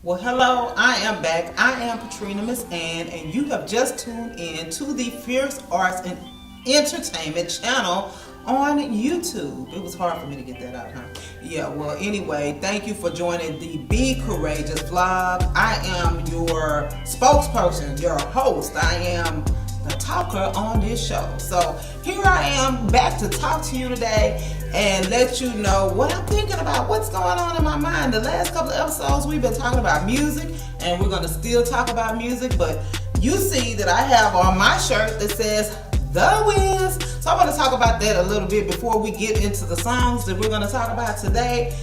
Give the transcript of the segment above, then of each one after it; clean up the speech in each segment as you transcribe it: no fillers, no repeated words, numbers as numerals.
Well, hello, I am back. I am Katrina Miss Ann, and you have just tuned in to the Fierce Arts and Entertainment channel on YouTube. It was hard for me to get that out, huh? Yeah, well, anyway, thank you for joining the Be Courageous vlog. I am your spokesperson, your host. I am the talker on this show. So here I am back to talk to you today and let you know what I'm thinking about, what's going on in my mind. The last couple of episodes we've been talking about music, and we're going to still talk about music, but you see that I have on my shirt that says The Wiz. So I want to talk about that a little bit before we get into the songs that we're going to talk about today.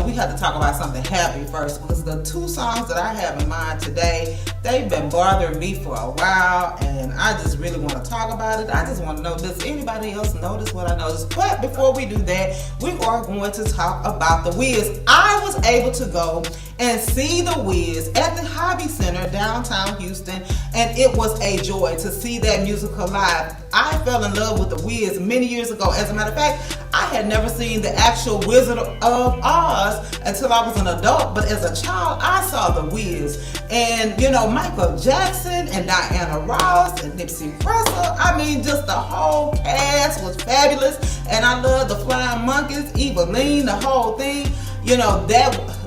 We have to talk about something happy first, because the two songs that I have in mind today, they've been bothering me for a while, and I just really want to talk about it. I just want to know, does anybody else notice what I noticed? But before we do that, we are going to talk about The Wiz. I was able to go and see The Wiz at the Hobby Center downtown Houston, and it was a joy to see that musical live. I fell in love with The Wiz many years ago. As a matter of fact, I had never seen the actual Wizard of Oz until I was an adult, but as a child, I saw The Wiz. And, Michael Jackson and Diana Ross and Nipsey Russell. I mean, just the whole cast was fabulous. And I love the Flying Monkeys, Evelyn, the whole thing.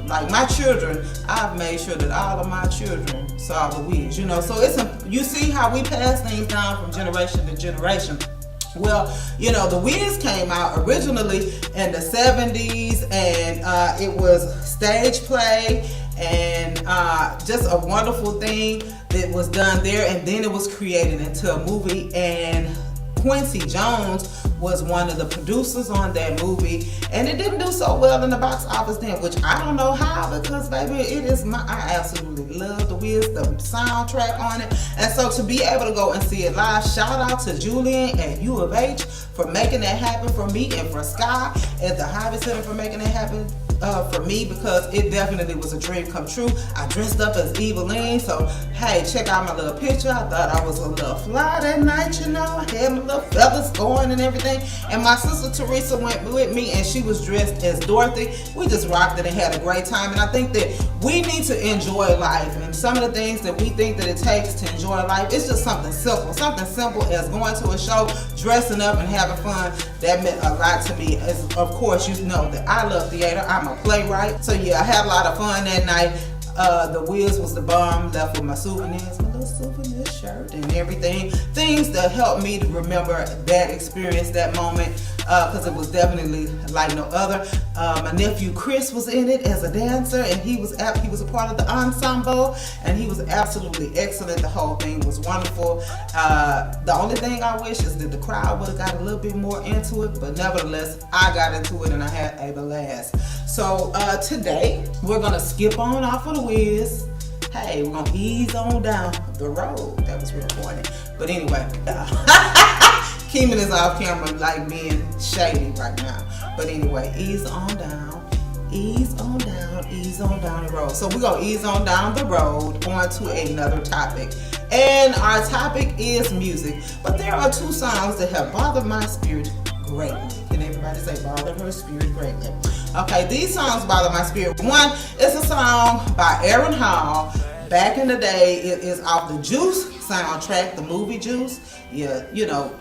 Like my children, I've made sure that all of my children saw The Wiz, So you see how we pass things down from generation to generation. Well, The Wiz came out originally in the 70s, and it was stage play and just a wonderful thing that was done there, and then it was created into a movie, and Quincy Jones was one of the producers on that movie, and it didn't do so well in the box office then, which I don't know how, because baby, I absolutely love The Wiz, the soundtrack on it. And so to be able to go and see it live, shout out to Julian at U of H for making that happen for me, and for Sky at the Hobby Center for making it happen for me, because it definitely was a dream come true. I dressed up as Evelyn, so hey, check out my little picture. I thought I was a little fly that night, I had my little feathers going and everything. And my sister Teresa went with me, and she was dressed as Dorothy. We just rocked it and had a great time. And I think that we need to enjoy life, and some of the things that we think that it takes to enjoy life, it's just something simple as going to a show, dressing up and having fun. That meant a lot to me. As of course, you know that I love theater. I'm a playwright, so yeah, I had a lot of fun that night. The Wiz was the bomb. Left with my souvenirs, my little souvenir shirt and everything. Things that helped me to remember that experience, that moment, because it was definitely like no other. My nephew Chris was in it as a dancer, and he was a part of the ensemble, and he was absolutely excellent. The whole thing was wonderful. The only thing I wish is that the crowd would have got a little bit more into it, but nevertheless, I got into it and I had a blast. So today we're gonna skip on off of The Wiz. Hey, we're gonna ease on down the road. That was real funny. But anyway, Kemen is off camera like being shady right now. But anyway, ease on down the road. So we're gonna ease on down the road onto another topic. And our topic is music. But there are two songs that have bothered my spirit greatly. Can everybody say bothered her spirit greatly? Okay, these songs bother my spirit. One is a song by Aaron Hall. Back in the day, it is off the Juice soundtrack, the movie Juice. Yeah,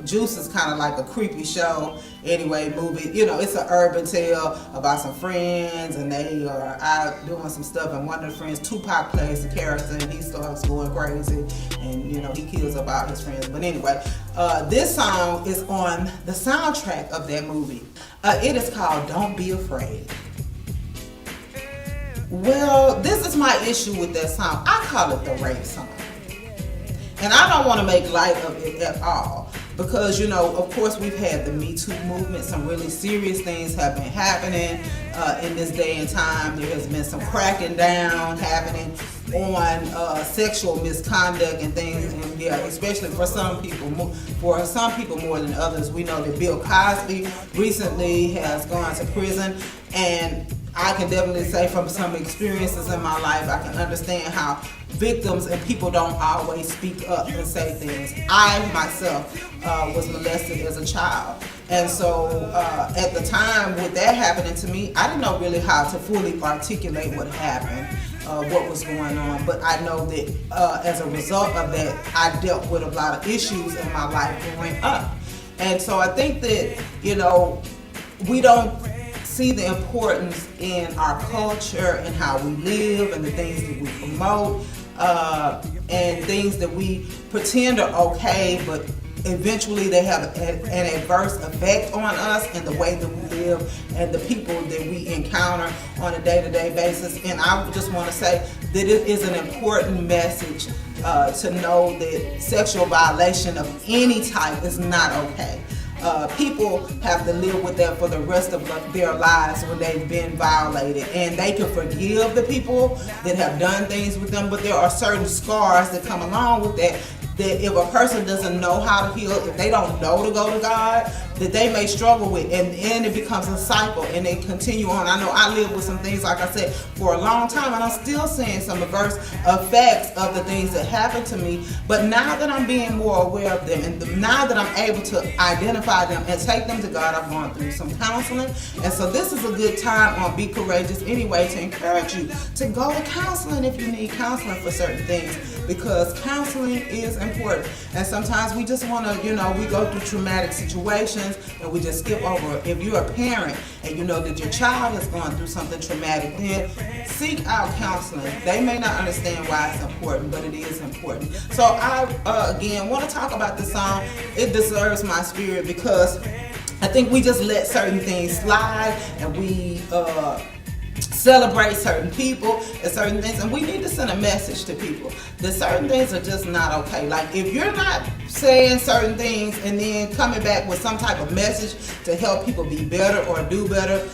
Juice is kind of like a creepy show. Anyway, movie, it's an urban tale about some friends, and they are out doing some stuff, and one of the friends, Tupac, plays the character, and he starts going crazy, and he kills about his friends. But anyway, this song is on the soundtrack of that movie. It is called Don't Be Afraid. Well, this is my issue with that song. I call it the rape song. And I don't want to make light of it at all, because, of course, we've had the Me Too movement. Some really serious things have been happening in this day and time. There has been some cracking down happening on sexual misconduct and things, and yeah, especially for some people more than others. We know that Bill Cosby recently has gone to prison, and I can definitely say from some experiences in my life, I can understand how victims and people don't always speak up and say things. I myself was molested as a child, and so at the time with that happening to me, I didn't know really how to fully articulate what happened. what was going on. But I know that as a result of that, I dealt with a lot of issues in my life growing up. And so I think that, we don't see the importance in our culture and how we live and the things that we promote and things that we pretend are okay, but eventually they have an adverse effect on us and the way that we live and the people that we encounter on a day-to-day basis. And I just want to say that it is an important message to know that sexual violation of any type is not okay. People have to live with that for the rest of their lives when they've been violated, and they can forgive the people that have done things with them, but there are certain scars that come along with that if a person doesn't know how to heal, if they don't know to go to God, that they may struggle with, and it becomes a cycle and they continue on. I know I lived with some things, like I said, for a long time, and I'm still seeing some adverse effects of the things that happened to me. But now that I'm being more aware of them, and now that I'm able to identify them and take them to God, I've gone through some counseling. And so this is a good time on Be Courageous anyway to encourage you to go to counseling if you need counseling for certain things, because counseling is important. And sometimes we just want to, we go through traumatic situations and we just skip over it. If you're a parent and you know that your child has gone through something traumatic, then seek out counseling. They may not understand why it's important, but it is important. So I, again, want to talk about this song. It deserves my spirit, because I think we just let certain things slide and we celebrate certain people and certain things, and we need to send a message to people that certain things are just not okay. Like, if you're not saying certain things and then coming back with some type of message to help people be better or do better,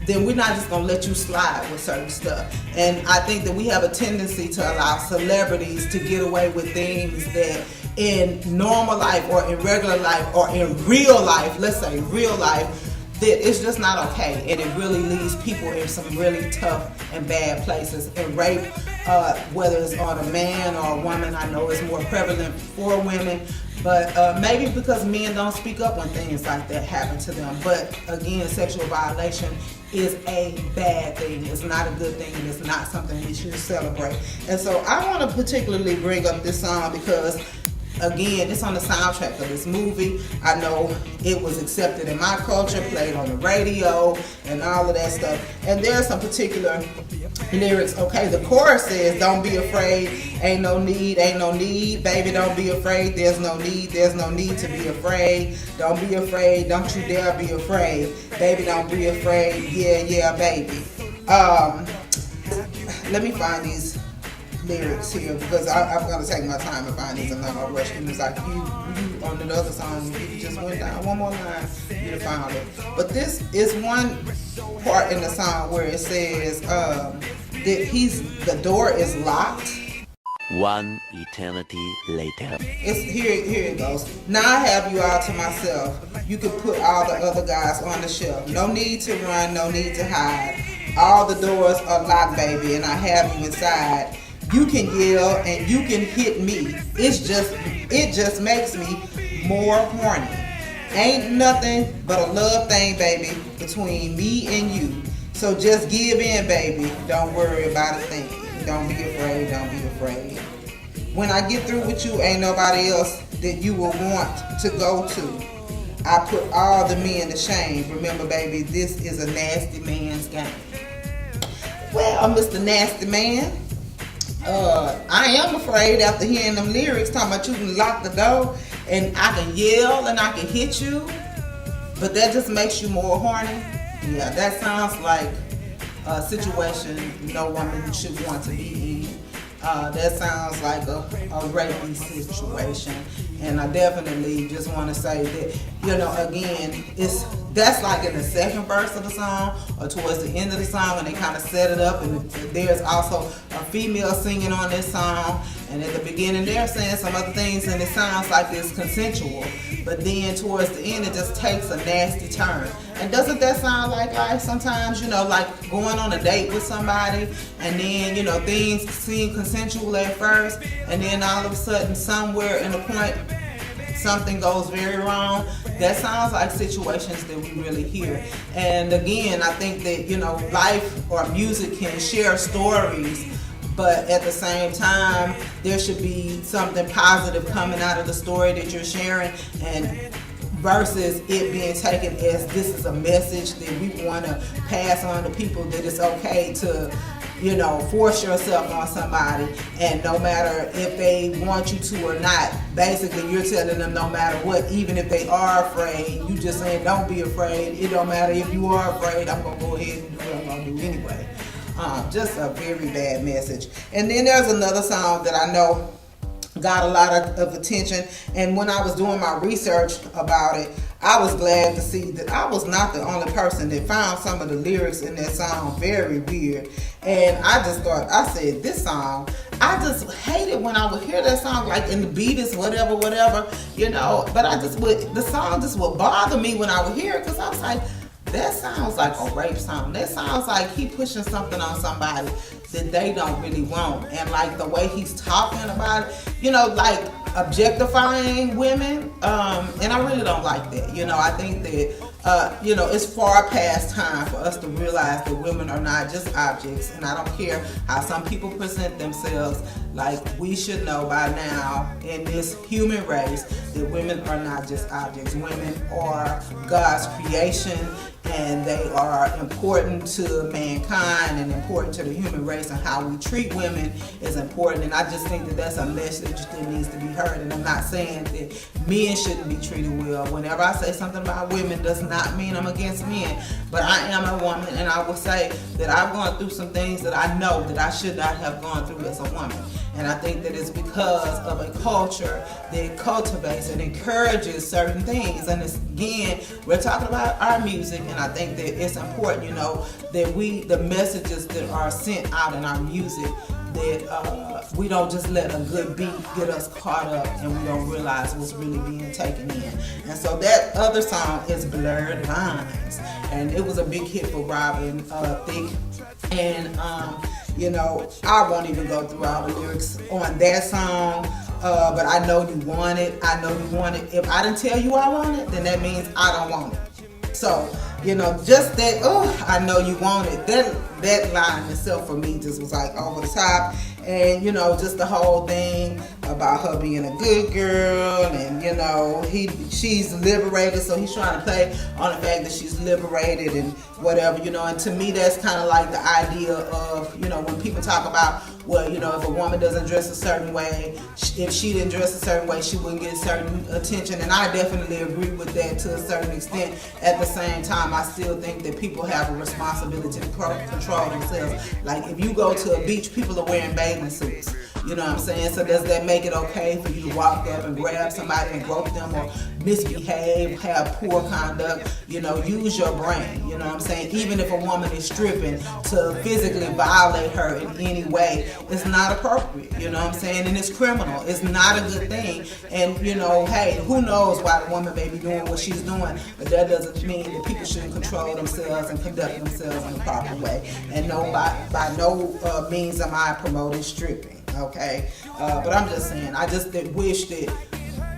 then we're not just going to let you slide with certain stuff. And I think that we have a tendency to allow celebrities to get away with things that in normal life or in regular life or in real life, let's say real life, that it's just not okay, and it really leaves people in some really tough and bad places. And rape, whether it's on a man or a woman, I know it's more prevalent for women, but maybe because men don't speak up when things like that happen to them. But again, sexual violation is a bad thing. It's not a good thing, and it's not something we should celebrate. And so I want to particularly bring up this song because, again, it's on the soundtrack of this movie. I know it was accepted in my culture, played on the radio, and all of that stuff. And there are some particular lyrics. Okay, the chorus says, "Don't be afraid, ain't no need, baby, don't be afraid, there's no need to be afraid. Don't be afraid, don't you dare be afraid, baby, don't be afraid, yeah, baby." Let me find these lyrics here, because I'm going to take my time and find these. I'm not going to rush them. It's like you on the other song, you just went down one more line, you found it. But this is one part in the song where it says that the door is locked. One eternity later. It's here it goes. "Now I have you all to myself. You can put all the other guys on the shelf. No need to run, no need to hide. All the doors are locked, baby, and I have you inside. You can yell and you can hit me. It just makes me more horny. Ain't nothing but a love thing, baby, between me and you. So just give in, baby. Don't worry about a thing. Don't be afraid, don't be afraid. When I get through with you, ain't nobody else that you will want to go to. I put all the men to shame. Remember, baby, this is a nasty man's game." Well, Mr. Nasty Man, I am afraid after hearing them lyrics talking about you can lock the door and I can yell and I can hit you, but that just makes you more horny. Yeah, that sounds like a situation no woman should want to be in. That sounds like a rapey situation. And I definitely just want to say that, again, that's like in the second verse of the song or towards the end of the song, and they kind of set it up. And there's also a female singing on this song. And at the beginning, they're saying some other things, and it sounds like it's consensual. But then towards the end, it just takes a nasty turn. And doesn't that sound like life sometimes? Like going on a date with somebody, and then, things seem consensual at first, and then all of a sudden, somewhere in the point, something goes very wrong, that sounds like situations that we really hear. And again, I think that, you know, life or music can share stories, but at the same time, there should be something positive coming out of the story that you're sharing, and versus it being taken as this is a message that we want to pass on to people, that it's okay to, you know, force yourself on somebody, and no matter if they want you to or not, basically you're telling them no matter what, even if they are afraid, you just saying don't be afraid. It don't matter if you are afraid, I'm going to go ahead and do what I'm going to do anyway. Just a very bad message. And then there's another song that I know got a lot of attention, and when I was doing my research about it, I was glad to see that I was not the only person that found some of the lyrics in that song very weird. And I just thought, I said, this song, I just hate it when I would hear that song, like in the beat is whatever, you know, but the song just would bother me when I would hear it, because I was like, that sounds like a rape song. That sounds like he pushing something on somebody that they don't really want. And like the way he's talking about it, you know, like objectifying women. And I really don't like that. You know, I think that, you know, it's far past time for us to realize that women are not just objects. And I don't care how some people present themselves. Like, we should know by now in this human race that women are not just objects. Women are God's creation, and they are important to mankind and important to the human race, and how we treat women is important. And I just think that that's a message that needs to be heard. And I'm not saying that men shouldn't be treated well. Whenever I say something about women, does not mean I'm against men, but I am a woman, and I will say that I've gone through some things that I know that I should not have gone through as a woman. And I think that it's because of a culture that cultivates and encourages certain things. And it's, again, we're talking about our music, and I think that it's important, you know, that the messages that are sent out in our music, that we don't just let a good beat get us caught up and we don't realize what's really being taken in. And so that other song is Blurred Lines, and it was a big hit for Robin Thicke. And you know, I won't even go through all the lyrics on that song, but I know you want it. I know you want it. If I didn't tell you I want it, then that means I don't want it. So, you know, just that, oh, I know you want it. That line itself for me just was like over the top. And, you know, just the whole thing about her being a good girl, and, you know, she's liberated, so he's trying to play on the fact that she's liberated and whatever, you know. And to me, that's kind of like the idea of, you know, when people talk about, well, you know, if a woman doesn't dress a certain way, if she didn't dress a certain way, she wouldn't get certain attention. And I definitely agree with that to a certain extent. At the same time, I still think that people have a responsibility to control themselves. Like, if you go to a beach, people are wearing bathing suits. You know what I'm saying? So does that make it okay for you to walk up and grab somebody and grope them, or misbehave, have poor conduct? You know, use your brain. You know what I'm saying? Even if a woman is stripping, to physically violate her in any way, it's not appropriate. You know what I'm saying? And it's criminal. It's not a good thing. And, you know, hey, who knows why the woman may be doing what she's doing, but that doesn't mean that people shouldn't control themselves and conduct themselves in the proper way. And no, by no means am I promoting stripping. Okay, but I'm just saying, I just wish that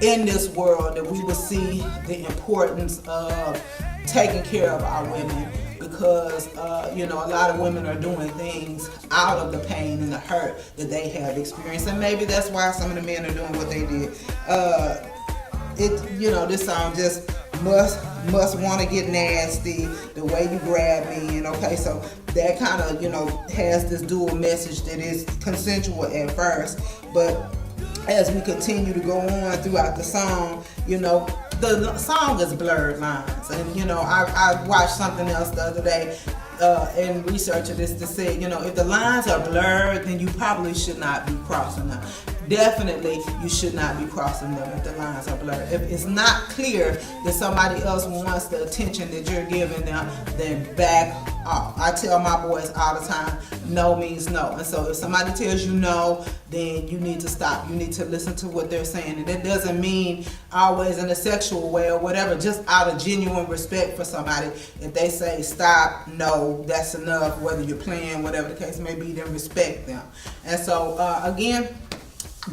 in this world that we would see the importance of taking care of our women, because you know, a lot of women are doing things out of the pain and the hurt that they have experienced, and maybe that's why some of the men are doing what they did. You know, this song just must want to get nasty, the way you grab me, and okay, so that kind of, you know, has this dual message that is consensual at first, but as we continue to go on throughout the song, you know, the song is blurred lines. And, you know, I watched something else the other day in researching this to say, you know, if the lines are blurred, then you probably should not be crossing them. Definitely, you should not be crossing them if the lines are blurred. If it's not clear that somebody else wants the attention that you're giving them, then back off. I tell my boys all the time, no means no. And so if somebody tells you no, then you need to stop. You need to listen to what they're saying. And that doesn't mean always in a sexual way or whatever, just out of genuine respect for somebody. If they say stop, no, that's enough, whether you're playing, whatever the case may be, then respect them. And so, again,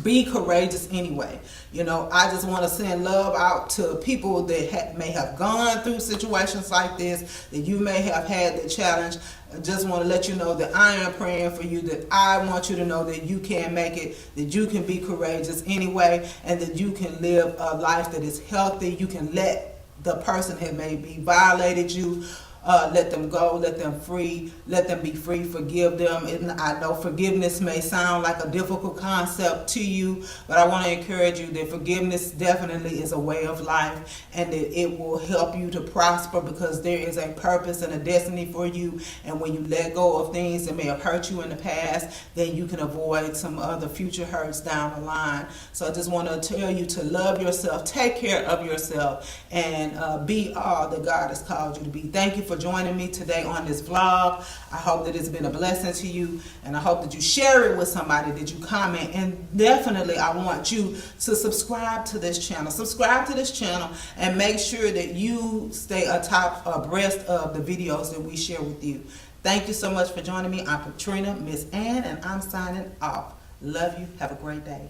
be courageous anyway. You know, I just want to send love out to people that may have gone through situations like this, that you may have had the challenge. I just want to let you know that I am praying for you, that I want you to know that you can make it, that you can be courageous anyway, and that you can live a life that is healthy. You can let the person that maybe violated you, let them go, let them be free, forgive them. And I know forgiveness may sound like a difficult concept to you, but I want to encourage you that forgiveness definitely is a way of life, and that it will help you to prosper, because there is a purpose and a destiny for you. And when you let go of things that may have hurt you in the past, then you can avoid some other future hurts down the line. So I just want to tell you to love yourself, take care of yourself, and be all that God has called you to be. Thank you for joining me today on this vlog. I hope that it's been a blessing to you, and I hope that you share it with somebody, that you comment, and definitely I want you to subscribe to this channel. Subscribe to this channel and make sure that you stay abreast of the videos that we share with you. Thank you so much for joining me. I'm Katrina, Miss Ann, and I'm signing off. Love you. Have a great day.